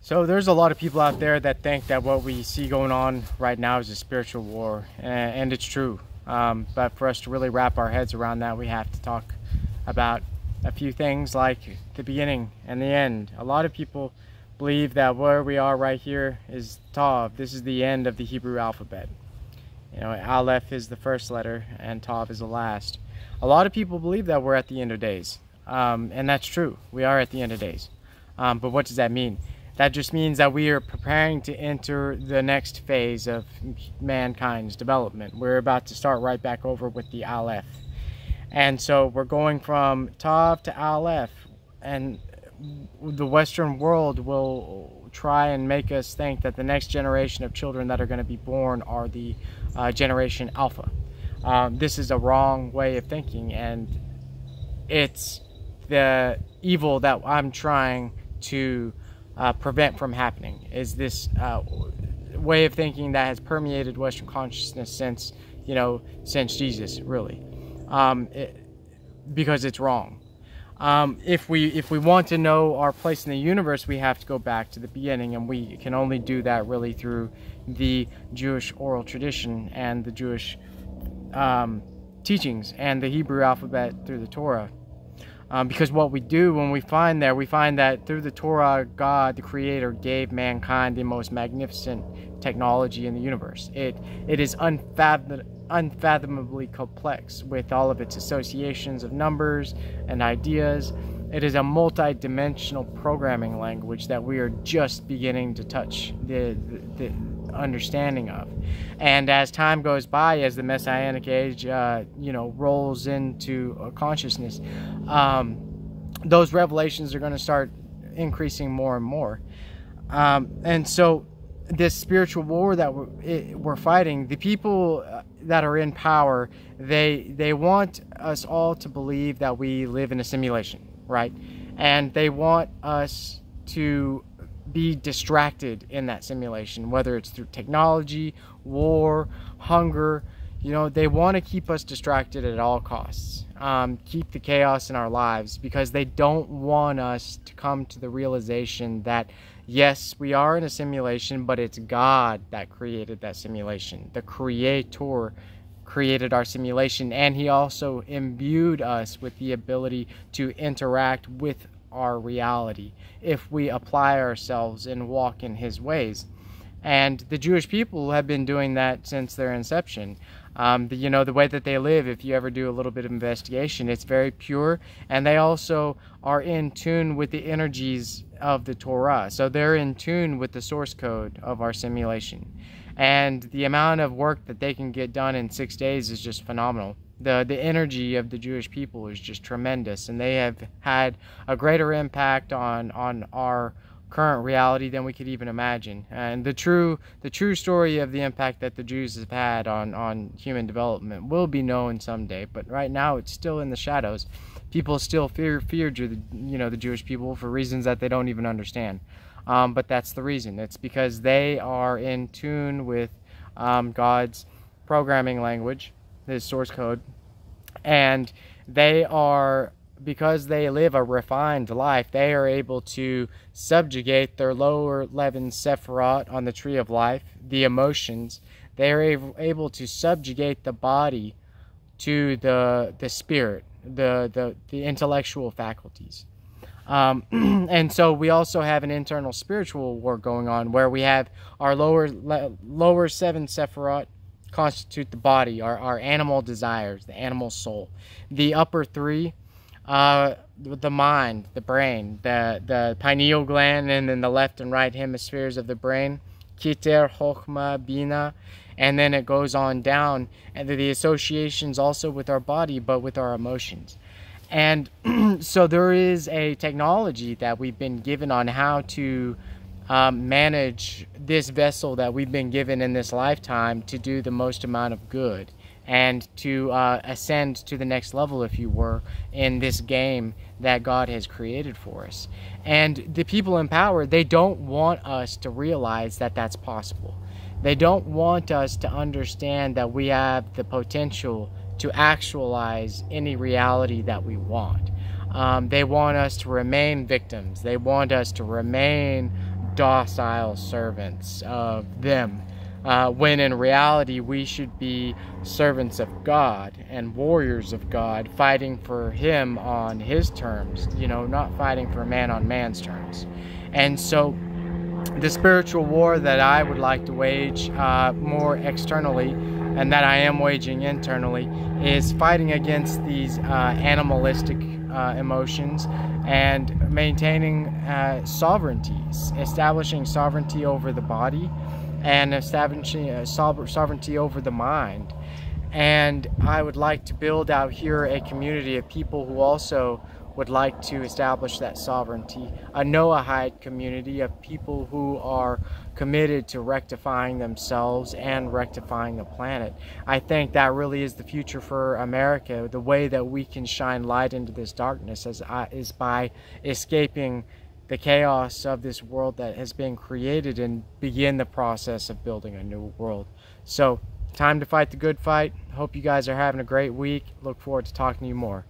So there's a lot of people out there that think that what we see going on right now is a spiritual war, and it's true. But for us to really wrap our heads around that, we have to talk about a few things like the beginning and the end. A lot of people believe that where we are right here is Tav. This is the end of the Hebrew alphabet. You know, Aleph is the first letter and Tav is the last. A lot of people believe that we're at the end of days, and that's true. We are at the end of days. But what does that mean? That just means that we are preparing to enter the next phase of mankind's development. We're about to start right back over with the Aleph. And so we're going from Tav to Aleph, and the Western world will try and make us think that the next generation of children that are going to be born are the generation Alpha. This is a wrong way of thinking, and it's the evil that I'm trying to prevent from happening. Is this way of thinking that has permeated Western consciousness since Jesus, really, because it's wrong. If we want to know our place in the universe, we have to go back to the beginning, and we can only do that really through the Jewish oral tradition and the Jewish teachings and the Hebrew alphabet through the Torah. Because what we do when we find that through the Torah, God, the Creator, gave mankind the most magnificent technology in the universe. It is unfathomably complex with all of its associations of numbers and ideas. It is a multi-dimensional programming language that we are just beginning to touch the understanding of. And as time goes by, as the Messianic age rolls into consciousness, those revelations are going to start increasing more and more. And so this spiritual war that we're fighting, the people that are in power, they want us all to believe that we live in a simulation, right? And they want us to be distracted in that simulation, whether it's through technology, war, hunger. They want to keep us distracted at all costs, keep the chaos in our lives, because they don't want us to come to the realization that yes, we are in a simulation, but it's God that created that simulation. The Creator created our simulation, and He also imbued us with the ability to interact with our reality if we apply ourselves and walk in His ways. And the Jewish people have been doing that since their inception. The way that they live, if you ever do a little bit of investigation, it's very pure, and they also are in tune with the energies of the Torah. So they're in tune with the source code of our simulation. And the amount of work that they can get done in 6 days is just phenomenal. The energy of the Jewish people is just tremendous, and they have had a greater impact on our current reality than we could even imagine. And the true story of the impact that the Jews have had on human development will be known someday, but right now it's still in the shadows. People still fear the Jewish people for reasons that they don't even understand. But that's the reason. It's because they are in tune with God's programming language, His source code, and because they live a refined life, they are able to subjugate their lower 11 sephirot on the tree of life, the emotions. They are able to subjugate the body to the spirit, the intellectual faculties. And so we also have an internal spiritual war going on, where we have our lower 7 sephirot constitute the body, our animal desires, the animal soul. The upper 3, the mind, the brain, the pineal gland, and then the left and right hemispheres of the brain, Keter, Chokhmah, Bina, and then it goes on down, and the associations also with our body, but with our emotions. And so there is a technology that we've been given on how to manage this vessel that we've been given in this lifetime to do the most amount of good and to ascend to the next level, if you were, in this game that God has created for us. And the people in power, they don't want us to realize that that's possible. They don't want us to understand that we have the potential to actualize any reality that we want. They want us to remain victims. They want us to remain docile servants of them, when in reality we should be servants of God and warriors of God, fighting for Him on His terms, not fighting for man on man's terms. And so the spiritual war that I would like to wage more externally, and that I am waging internally, is fighting against these animalistic emotions and maintaining sovereignties, establishing sovereignty over the body and establishing sovereignty over the mind. And I would like to build out here a community of people who also would like to establish that sovereignty, a Noahide community of people who are committed to rectifying themselves and rectifying the planet. I think that really is the future for America. The way that we can shine light into this darkness is by escaping the chaos of this world that has been created and begin the process of building a new world. So, time to fight the good fight. Hope you guys are having a great week. Look forward to talking to you more.